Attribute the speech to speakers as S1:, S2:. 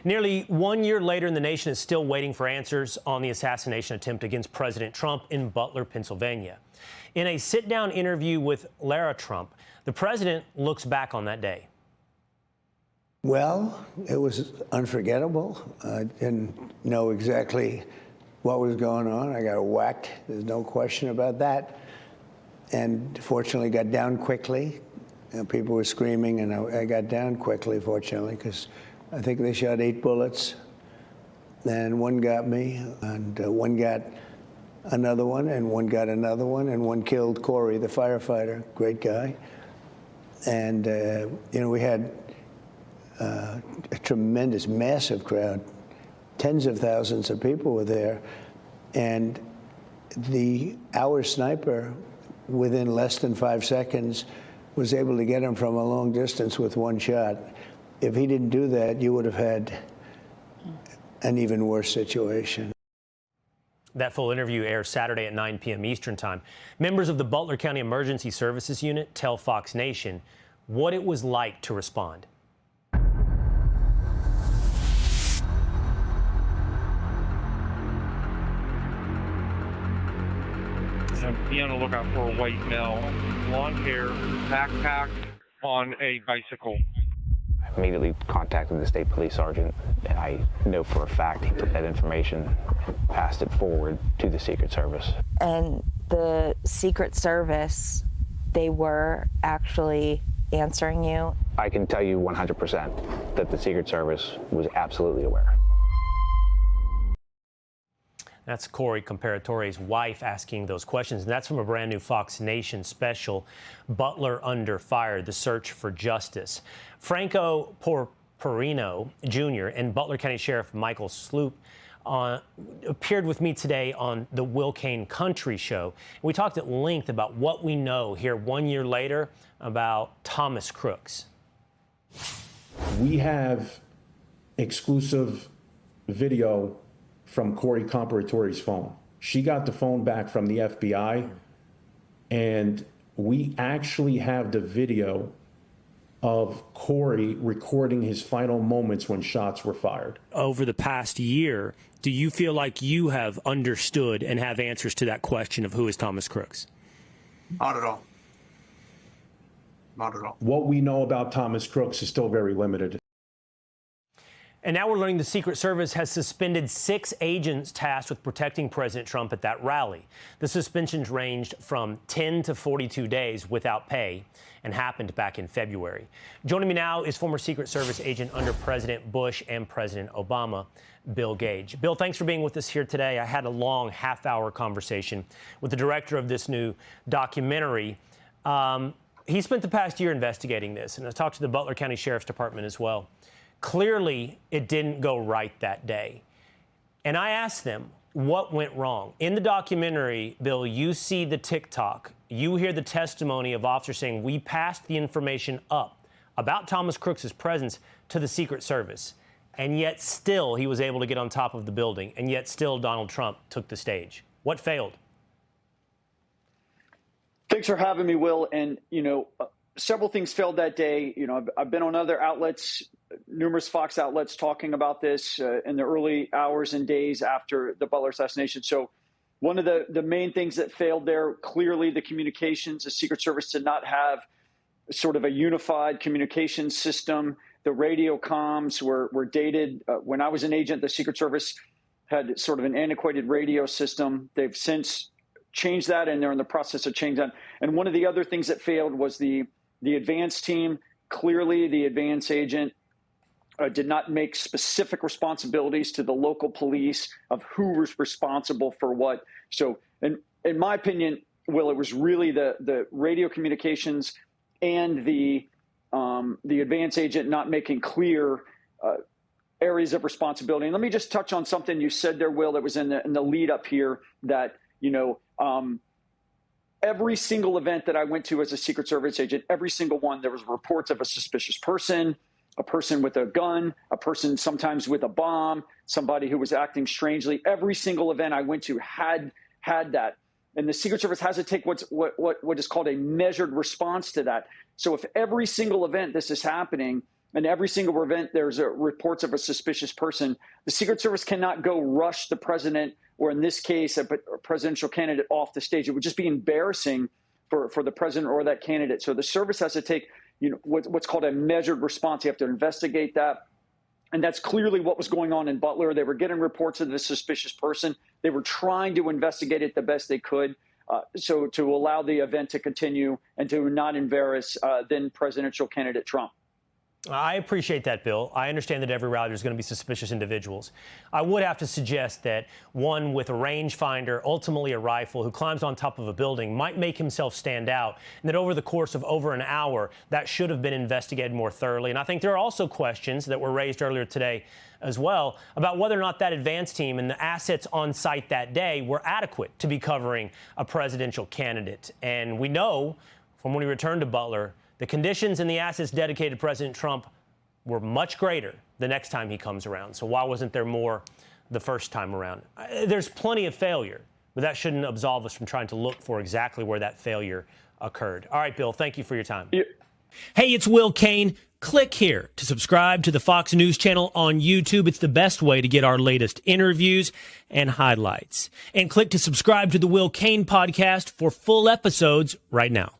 S1: Nearly 1 year later, and the nation is still waiting for answers on the assassination attempt against President Trump in Butler, Pennsylvania. In a sit-down interview with Lara Trump, the president looks back on that day.
S2: Well, it was unforgettable. I didn't know exactly what was going on. I got whacked. There's no question about that. And fortunately got down quickly. People were screaming, and I got down quickly, fortunately, because I think they shot 8 bullets. And one got me, and one got another one, and one got another one, and one killed Corey, the firefighter, great guy. And, we had a tremendous, massive crowd. Tens of thousands of people were there. And our sniper, within less than 5 seconds, was able to get him from a long distance with one shot. If he didn't do that, you would have had an even worse situation.
S1: That full interview airs Saturday at 9 p.m. Eastern Time. Members of the Butler County Emergency Services Unit tell Fox Nation what it was like to respond.
S3: Be on the lookout for a white male, blonde hair, backpack, on a bicycle.
S4: I immediately contacted the state police sergeant, and I know for a fact he took that information and passed it forward to the Secret Service.
S5: And the Secret Service, they were actually answering you?
S4: I can tell you 100% that the Secret Service was absolutely aware.
S1: That's Corey Comparatore's wife asking those questions. And that's from a brand new Fox Nation special, Butler Under Fire, The Search for Justice. Franco Porporino Jr. and Butler County Sheriff Michael Sloop appeared with me today on the Will Cain Show. We talked at length about what we know here 1 year later about Thomas Crooks.
S6: We have exclusive video from Corey Comparatore's phone. She got the phone back from the FBI, and we actually have the video of Corey recording his final moments when shots were fired.
S1: Over the past year, do you feel like you have understood and have answers to that question of who is Thomas Crooks?
S7: Not at all. Not at all.
S6: What we know about Thomas Crooks is still very limited.
S1: And now we're learning the Secret Service has suspended 6 agents tasked with protecting President Trump at that rally. The suspensions ranged from 10 to 42 days without pay and happened back in February. Joining me now is former Secret Service agent under President Bush and President Obama, Bill Gage. Bill, thanks for being with us here today. I had a long half-hour conversation with the director of this new documentary. He spent the past year investigating this, and I talked to the Butler County Sheriff's Department as well. Clearly, it didn't go right that day. And I asked them what went wrong. In the documentary, Bill, you see the TikTok. You hear the testimony of officers saying, we passed the information up about Thomas Crooks' presence to the Secret Service. And yet still he was able to get on top of the building. And yet still Donald Trump took the stage. What failed?
S8: Thanks for having me, Will. And, several things failed that day. I've been on other outlets, numerous Fox outlets, talking about this in the early hours and days after the Butler assassination. So one of the main things that failed there, clearly the communications. The Secret Service did not have sort of a unified communication system. The radio comms were dated. When I was an agent, the Secret Service had sort of an antiquated radio system. They've since changed that, and they're in the process of changing that. And one of the other things that failed was the advance team. Clearly, the advance agent did not make specific responsibilities to the local police of who was responsible for what. So in my opinion, Will, it was really the radio communications and the advance agent not making clear areas of responsibility. And let me just touch on something you said there, Will, that was in the lead up here, that, every single event that I went to as a Secret Service agent, every single one, there was reports of a suspicious person, a person with a gun, a person sometimes with a bomb, somebody who was acting strangely. Every single event I went to had that. And the Secret Service has to take what is called a measured response to that. So if every single event this is happening, and every single event there's reports of a suspicious person, the Secret Service cannot go rush the president, or in this case, a presidential candidate, off the stage. It would just be embarrassing for the president or that candidate. So the service has to take, what's called a measured response. You have to investigate that. And that's clearly what was going on in Butler. They were getting reports of this suspicious person. They were trying to investigate it the best they could. So to allow the event to continue and to not embarrass then presidential candidate Trump.
S1: I appreciate that, Bill. I understand that every rally there's going to be suspicious individuals. I would have to suggest that one with a rangefinder, ultimately a rifle, who climbs on top of a building might make himself stand out, and that over the course of over an hour, that should have been investigated more thoroughly. And I think there are also questions that were raised earlier today as well about whether or not that advance team and the assets on site that day were adequate to be covering a presidential candidate. And we know from when we returned to Butler, the conditions and the assets dedicated to President Trump were much greater the next time he comes around. So why wasn't there more the first time around? There's plenty of failure, but that shouldn't absolve us from trying to look for exactly where that failure occurred. All right, Bill, thank you for your time.
S8: Yeah.
S1: Hey, it's Will Cain. Click here to subscribe to the Fox News channel on YouTube. It's the best way to get our latest interviews and highlights. And click to subscribe to the Will Cain podcast for full episodes right now.